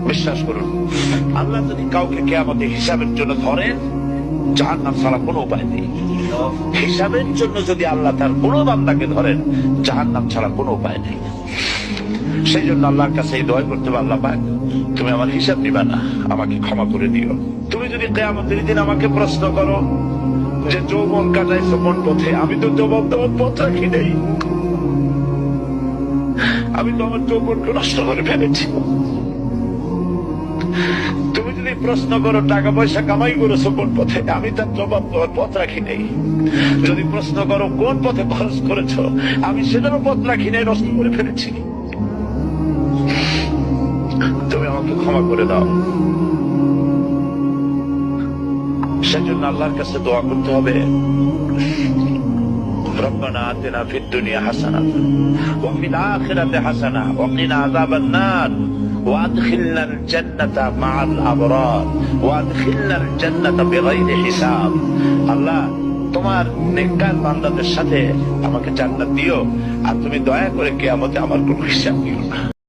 বিশ্বাস করুন, আল্লাহ যদি কাউকে কিয়ামতে হিসাবের জন্য ধরেন, জাহান্নাম ছাড়া কোনো উপায় নেই। হিসাবের জন্য যদি আল্লাহ তার কোনো বান্দাকে ধরেন, জাহান্নাম ছাড়া কোনো উপায় নেই। সেই জন্য আল্লাহর কাছে এই দোয়া করতে হবে, আল্লাহ পাক তুমি আমার হিসাব নিবা না, আমাকে ক্ষমা করে দিও। তুমি যদি কিয়ামতের দিন আমাকে প্রশ্ন করো যে যৌবন কাটাইছো কোন পথে, আমি তো জবাব দেওয়ার পথ রাখি নেই। আমি তো আমার যৌবনকে নষ্ট করে ফেলেছি। তুমি যদি প্রশ্ন করো টাকা পয়সা কামাই করেছো কোন পথে, আমি তার জবাব দেওয়ার পথ রাখি নেই। যদি প্রশ্ন করো কোন পথে খরচ করেছো, আমি সেটারও পথ রাখি নেই, নষ্ট করে ফেলেছি। তুমি আমাকে ক্ষমা করে দাও। সেজন্য আল্লাহর কাছে দোয়া করতে হবে, ربنا آتنا في الدنيا حسنة وفي الآخرة حسنة وقنا عذاب النار وادخلنا الجنة مع الأبرار وادخلنا الجنة بغير حساب। আল্লাহ তোমার নেককার বান্দাদের সাথে আমাকে জান্নাত দিও, আর তুমি দয়া করে কিয়ামতে আমার কোনো হিসাব দিও না।